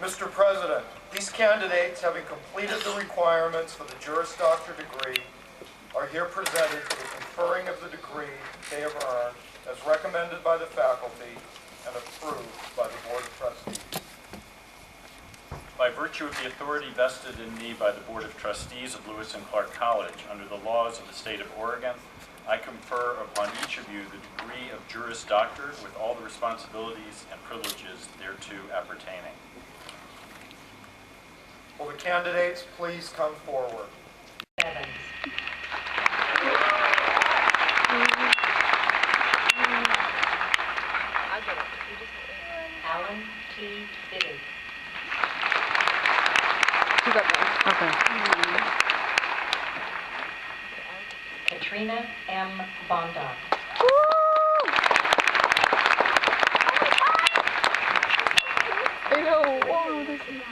Mr. President, these candidates, having completed the requirements for the Juris Doctor degree, are here presented for the conferring of the degree they have earned as recommended by the faculty and approved by the Board of Trustees. By virtue of the authority vested in me by the Board of Trustees of Lewis and Clarke College under the laws of the state of Oregon, I confer upon each of you the degree of Juris Doctor with all the responsibilities and privileges thereto appertaining. Will the candidates please come forward? Evans. Alan T. Biddy. Okay. Katrina M. Bondoc. I know. Oh, this is...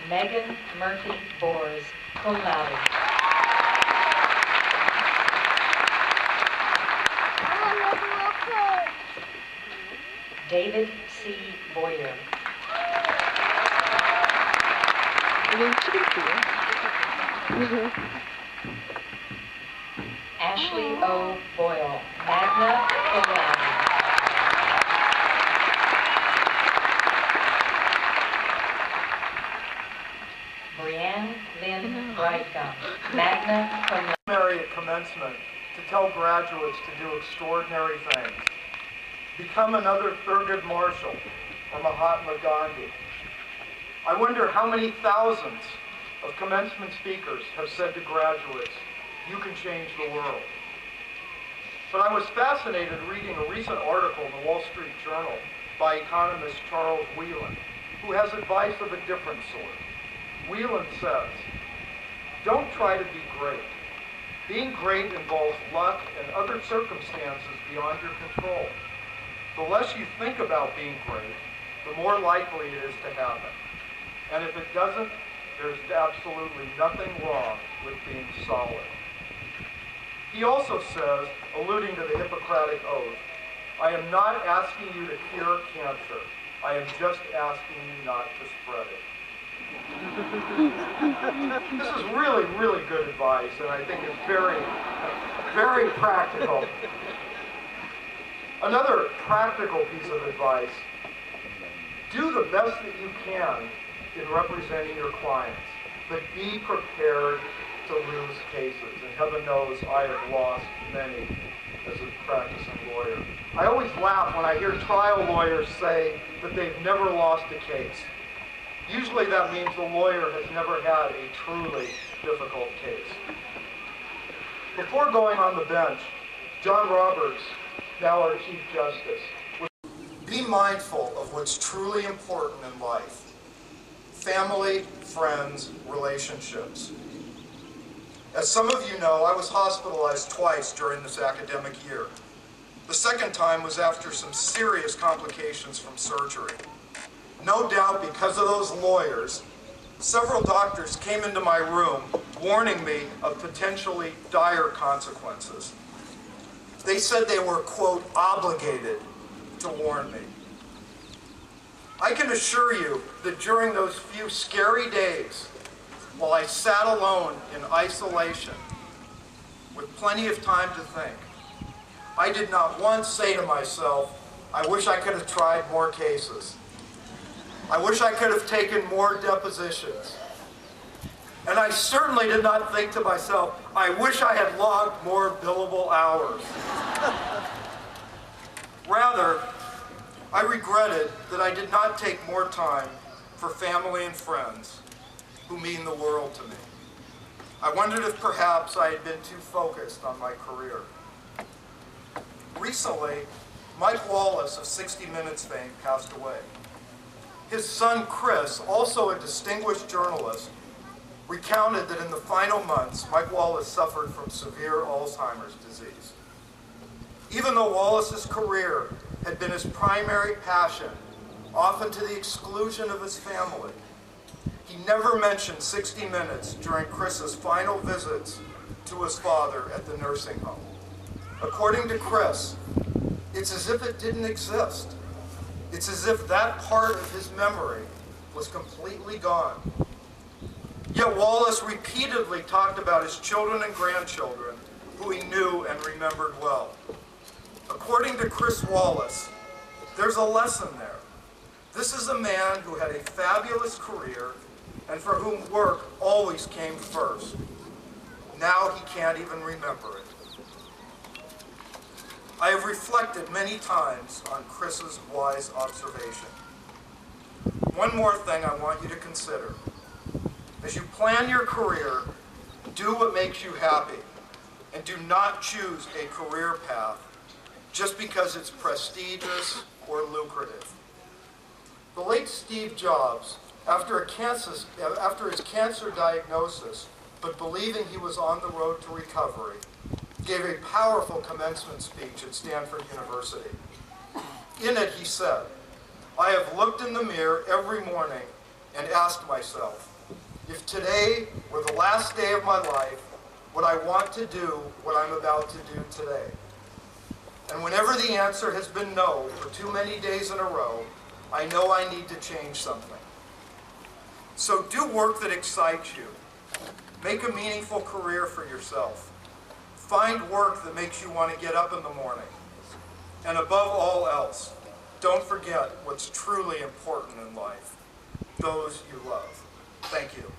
Megan Murphy Bors, cum laude. David C. Boyer. Ashley O. Boyle, magna cum laude. Brianne Lynn Brightgum, magna cum laude. Primary at commencement to tell graduates to do extraordinary things. Become another Thurgood Marshall or Mahatma Gandhi. I wonder how many thousands of commencement speakers have said to graduates, "You can change the world." But I was fascinated reading a recent article in the Wall Street Journal by economist Charles Whelan, who has advice of a different sort. Whelan says, "Don't try to be great. Being great involves luck and other circumstances beyond your control. The less you think about being great, the more likely it is to happen. And if it doesn't, there's absolutely nothing wrong with being solid." He also says, alluding to the Hippocratic Oath, "I am not asking you to cure cancer. I am just asking you not to spread it." This is really, really good advice, and I think it's very, very practical. Another practical piece of advice: do the best that you can in representing your clients, but be prepared to lose cases. And heaven knows I have lost many as a practicing lawyer. I always laugh when I hear trial lawyers say that they've never lost a case. Usually that means the lawyer has never had a truly difficult case. Before going on the bench, John Roberts, now our Chief Justice, be mindful of what's truly important in life. Family, friends, relationships. As some of you know, I was hospitalized twice during this academic year. The second time was after some serious complications from surgery. No doubt because of those lawyers, several doctors came into my room warning me of potentially dire consequences. They said they were, quote, obligated to warn me. I can assure you that during those few scary days, while I sat alone in isolation, with plenty of time to think, I did not once say to myself, I wish I could have tried more cases. I wish I could have taken more depositions. And I certainly did not think to myself, I wish I had logged more billable hours. Rather, I regretted that I did not take more time for family and friends who mean the world to me. I wondered if perhaps I had been too focused on my career. Recently, Mike Wallace of 60 Minutes fame passed away. His son Chris, also a distinguished journalist, recounted that in the final months, Mike Wallace suffered from severe Alzheimer's disease. Even though Wallace's career had been his primary passion, often to the exclusion of his family, he never mentioned 60 Minutes during Chris's final visits to his father at the nursing home. According to Chris, it's as if it didn't exist. It's as if that part of his memory was completely gone. Yet Wallace repeatedly talked about his children and grandchildren, who he knew and remembered well. According to Chris Wallace, there's a lesson there. This is a man who had a fabulous career and for whom work always came first. Now he can't even remember it. I have reflected many times on Chris's wise observation. One more thing I want you to consider. As you plan your career, do what makes you happy, and do not choose a career path just because it's prestigious or lucrative. The late Steve Jobs, after his cancer diagnosis, but believing he was on the road to recovery, gave a powerful commencement speech at Stanford University. In it, he said, "I have looked in the mirror every morning and asked myself, if today were the last day of my life, would I want to do what I'm about to do today? And whenever the answer has been no for too many days in a row, I know I need to change something." So do work that excites you. Make a meaningful career for yourself. Find work that makes you want to get up in the morning. And above all else, don't forget what's truly important in life: those you love. Thank you.